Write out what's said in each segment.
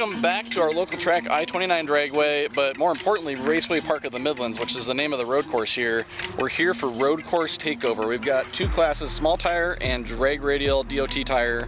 Welcome back to our local track, I-29 Dragway, but more importantly, Raceway Park of the Midlands, which is the name of the road course here. We're here for Road Course Takeover. We've got two classes, small tire and drag radial DOT tire.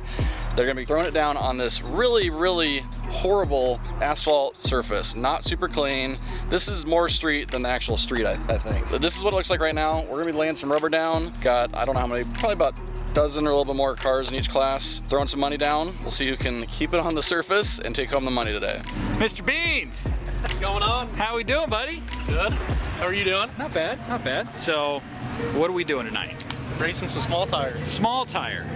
They're gonna be throwing it down on this really, really horrible asphalt surface. Not super clean. This is more street than the actual street, I think. This is what it looks like right now. We're gonna be laying some rubber down. Got, I don't know how many, probably about a dozen or a little bit more cars in each class. Throwing some money down. We'll see who can keep it on the surface and take home the money today. Mr. Beans! What's going on? How we doing, buddy? Good. How are you doing? Not bad, not bad. So, what are we doing tonight? Racing some small tires. Small tire.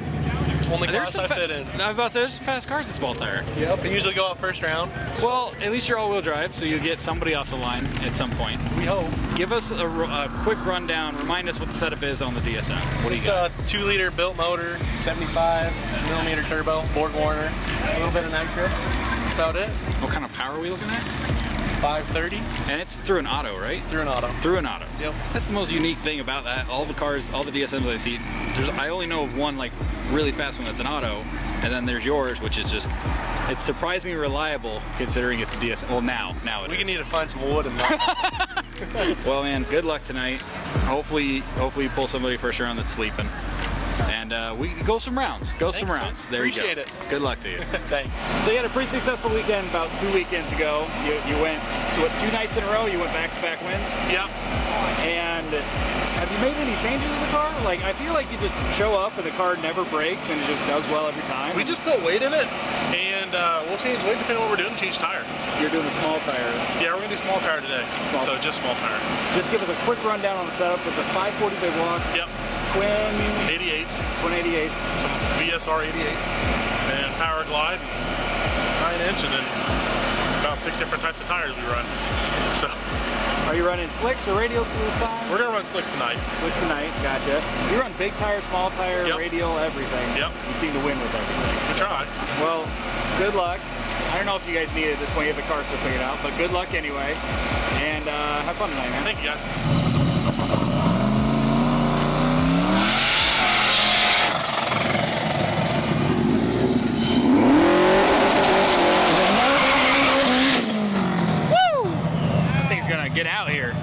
Only class I fit in. I was about to say, there's some fast cars in small tire. Yep, I usually go out first round. So. Well, at least you're all-wheel drive, so you get somebody off the line at some point. We hope. Give us a quick rundown. Remind us what the setup is on the DSM. What do you got? Just a 2-liter built motor, 75mm turbo, Borg Warner, a little bit of nitrous. That's about it. What kind of power are we looking at? 530. And it's through an auto, right? Through an auto. Through an auto. Yep. That's the most unique thing about that. All the cars, all the DSMs I see, I only know of one like really fast one that's an auto, and then there's yours, which is just, it's surprisingly reliable considering it's a DSM. Well, now it is. We need to find some wood and that. Well, man, good luck tonight. Hopefully you pull somebody first round that's sleeping. And we go some rounds. Thanks, some rounds. Son. There Appreciate you go. it. Good luck to you. Thanks. So you had a pretty successful weekend about 2 weekends ago. You went to what, 2 nights in a row? You went back-to-back wins? Yep. And have you made any changes to the car? Like, I feel like you just show up and the car never breaks and it just does well every time. We just put weight in it, and we'll change weight depending on what we're doing. Change tire. You're doing a small tire. Yeah, we're gonna do small tire today. So just small tire. Just give us a quick rundown on the setup. It's a 540 big block. Yep. Twin 88s. Twin 88s. Some VSR 88s. And power glide, 9-inch, and then about 6 different types of tires we run. So. Are you running slicks or radials to the side? We're gonna run slicks tonight. Slicks tonight, gotcha. You run big tire, small tire, yep. Radial, everything. Yep. You seem to win with everything. We try. Well, good luck. I don't know if you guys need it at this point, you have the car still figured out, but good luck anyway. And have fun tonight, man. Thank you, guys. Get out here.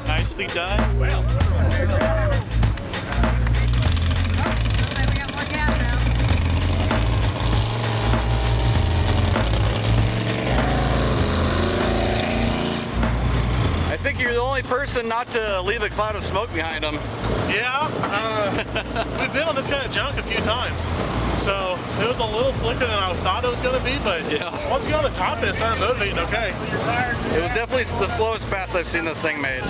Nicely done. Well. I think you're the only person not to leave a cloud of smoke behind them. Yeah, we've been on this kind of junk a few times. So it was a little slicker than I thought it was going to be, but yeah. Once you got on the top, it started motivating okay. It was definitely the slowest pass I've seen this thing made.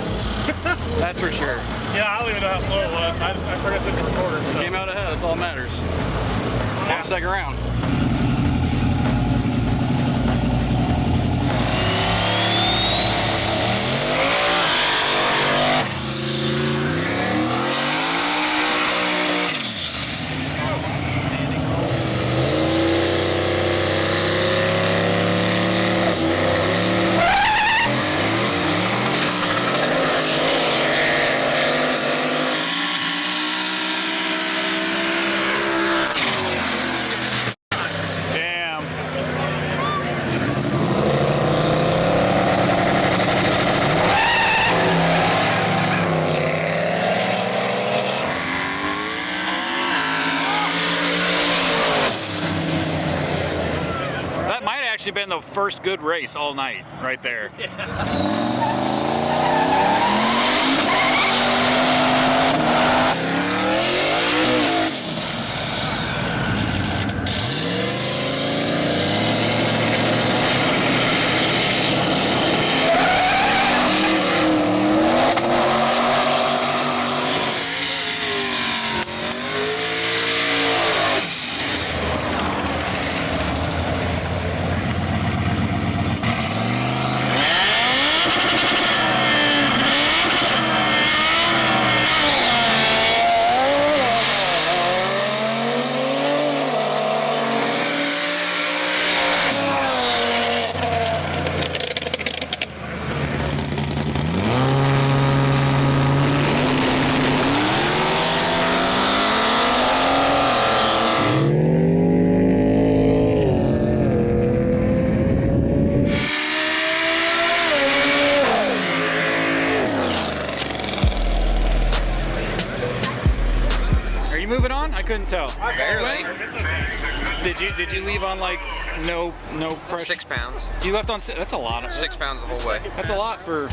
That's for sure. Yeah, I don't even know how slow it was. I forgot the recorder. So. Came out ahead, that's all that matters. On the second round. actually been the first good race all night, right there. Moving on? I couldn't tell. Barely. Did you leave on like no pressure? 6 pounds. You left on that's a lot. 6 pounds the whole way. That's a lot for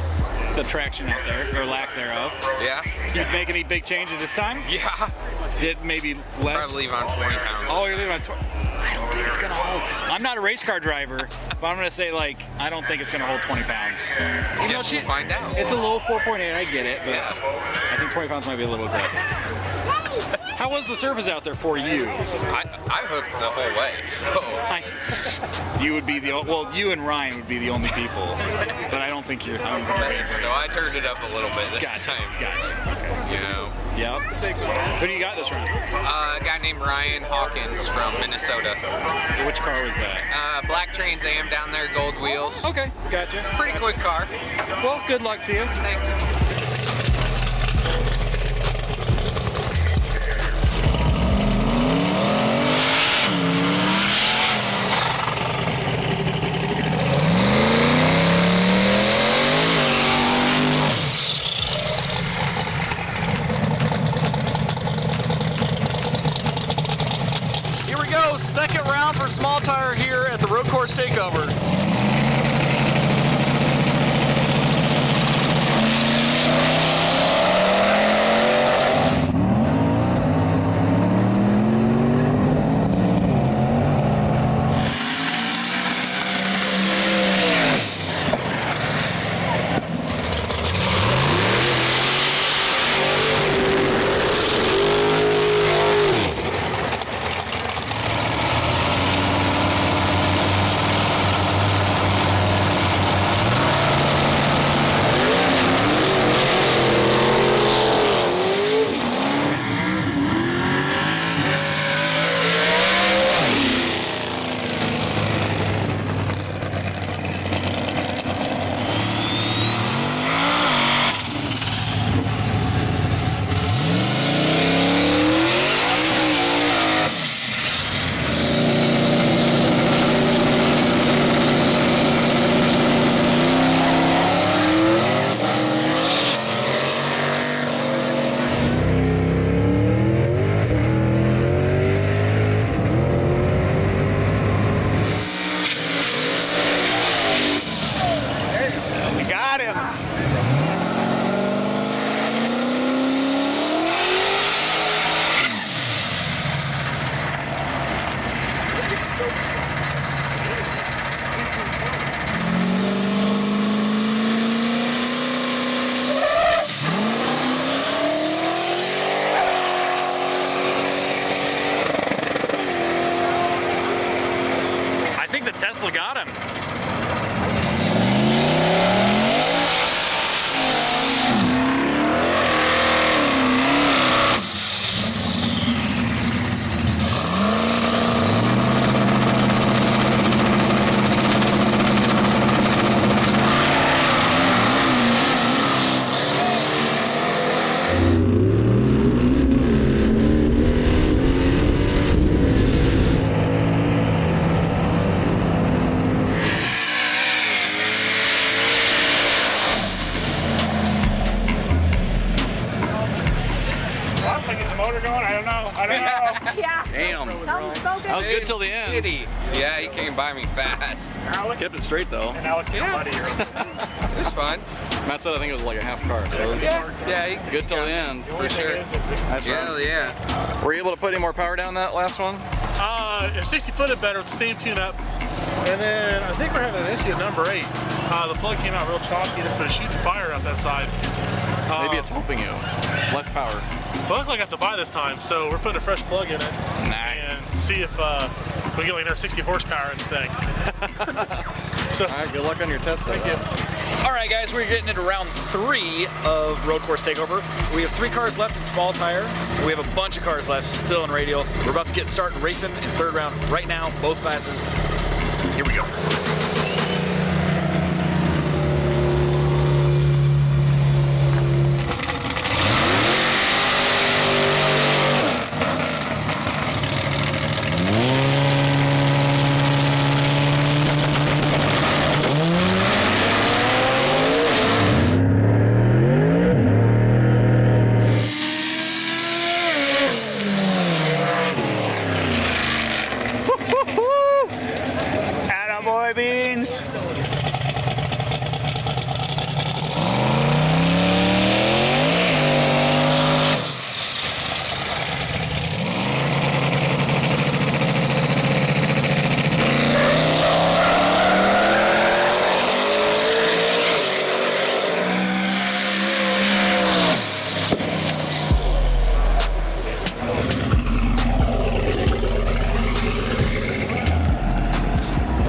the traction out there or lack therereof. Yeah. You make any big changes this time? Yeah. Did maybe less? Probably leave on 20 pounds. Oh, you're leaving on 20. I don't think it's gonna hold. I'm not a race car driver, but I'm gonna say like I don't think it's gonna hold 20 pounds. I guess we'll find out. It's a little 4.8. I get it, but yeah. I think 20 pounds might be a little aggressive. How was the surface out there for you? I hooked the whole way, so. You would be you and Ryan would be the only people, but I don't think you're. So I turned it up a little bit this time. Gotcha. Okay. You know. Yep. Who do you got this round? A guy named Ryan Hawkins from Minnesota. Which car was that? Black Trans Am down there, gold wheels. Okay, gotcha. Pretty quick car. Well, good luck to you. Thanks. Second round for small tire here at the Road Course Takeover. we're going? I don't know. I don't know. Yeah. Damn. Sounds so good. That was good till the end. City. Yeah, he came by me fast. Kept it straight though. And Alec, Yeah. buddy. It was fun. Matt said I think it was like a half car. So it was Yeah, good till the end for sure. That's Hell right. yeah. Were you able to put any more power down that last one? 60 footed better with the same tune-up. And then I think we're having an issue at number 8. The plug came out real chalky and it's been shooting fire out that side. Maybe it's helping you. Less power. But luckily I got to buy this time, so we're putting a fresh plug in it. Nice. And see if we get like another 60 horsepower in the thing. So, All right, good luck on your test. thank you. All right, guys, we're getting into round 3 of Road Course Takeover. We have 3 cars left in small tire. We have a bunch of cars left still in radial. We're about to get started racing in third round right now, both classes. Here we go. Attaboy Beans.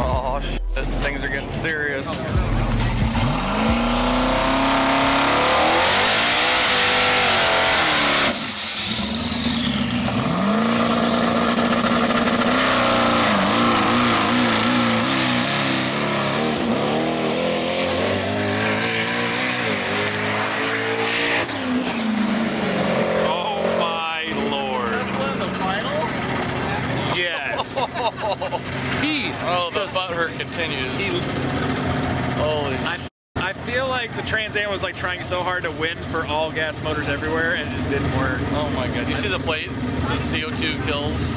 Oh shit, things are getting serious. Oh my lord. Yes. Oh, the butthurt continues. Holy I feel like the Trans Am was like trying so hard to win for all gas motors everywhere and it just didn't work. Oh my god. You see the plate? It says CO2 kills.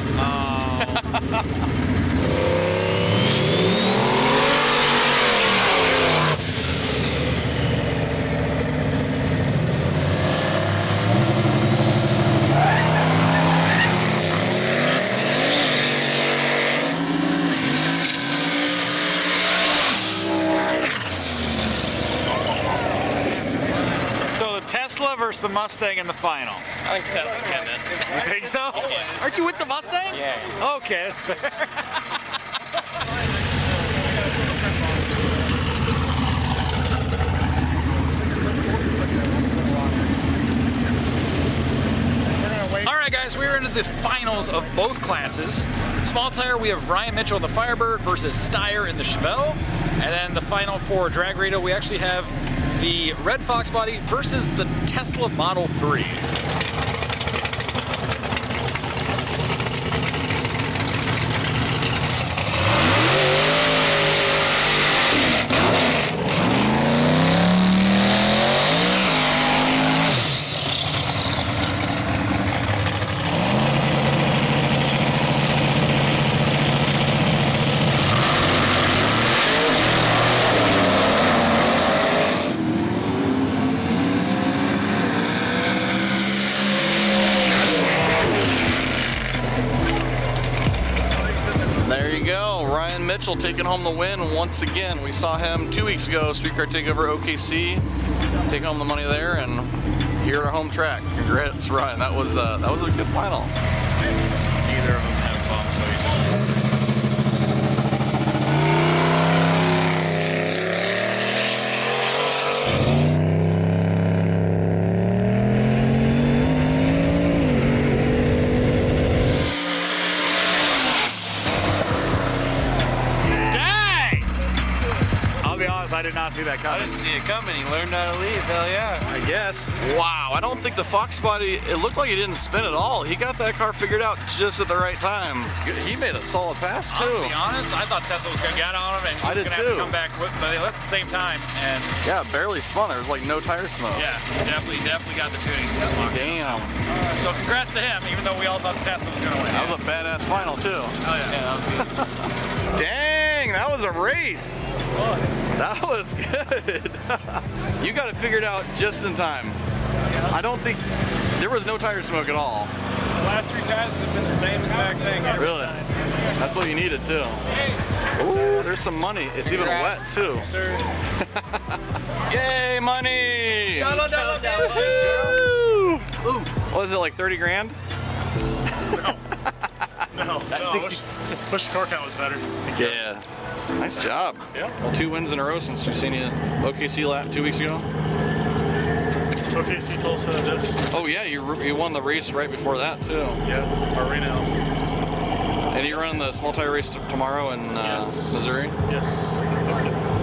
So the Tesla versus the Mustang in the final. I think Tesla's getting it. You think so? Aren't you with the Mustang? Yeah. Okay, that's fair. All right, guys, we're into the finals of both classes. Small tire, we have Ryan Mitchell in the Firebird versus Steyer in the Chevelle. And then the final for drag radial, we actually have the Red Fox body versus the Tesla Model 3. There you go. Ryan Mitchell taking home the win once again. We saw him 2 weeks ago, Streetcar Takeover OKC, take home the money there, and here at our home track. Congrats, Ryan. That was a good final. Neither of them have bumps, so you just... Dang! I'll be honest, I did not see that I coming. didn't see it coming. He learned how to leave. Hell yeah. I guess. Wow, I don't think the Fox body, it looked like he didn't spin at all. He got that car figured out just at the right time. He made a solid pass too. I'll be honest, I thought Tesla was going to get on him and he was going to have to come back with, but they left at the same time. And yeah, barely spun. There was like no tire smoke. yeah, definitely got the tuning unlocked. Damn. So congrats to him, even though we all thought Tesla was going to win. That was a badass final too. Oh yeah. Dang, that was a race. That was good. You got it figured out just in time. I don't think there was no tire smoke at all. The last 3 passes have been the same exact thing every Really? time. That's what you needed too. Ooh, there's some money. It's even wet too. Sir. Yay, money! Woo! What is it, like 30 grand? No, I wish the car count was better. Yeah. Nice job. Yeah. Well, 2 wins in a row since we've seen you OKC 2 weeks ago. OKC Tulsa, this. Oh yeah, you won the race right before that too. Yeah, Arena. And you're running the small tire race tomorrow in Missouri? Yes.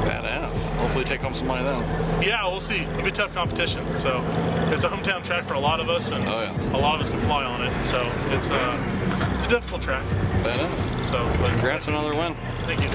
Badass. Hopefully take home some money then. Yeah, we'll see. It'll be tough competition. So it's a hometown track for a lot of us, and a lot of us can fly on it. So it's a difficult track. Badass. So Congrats on another win. Thank you.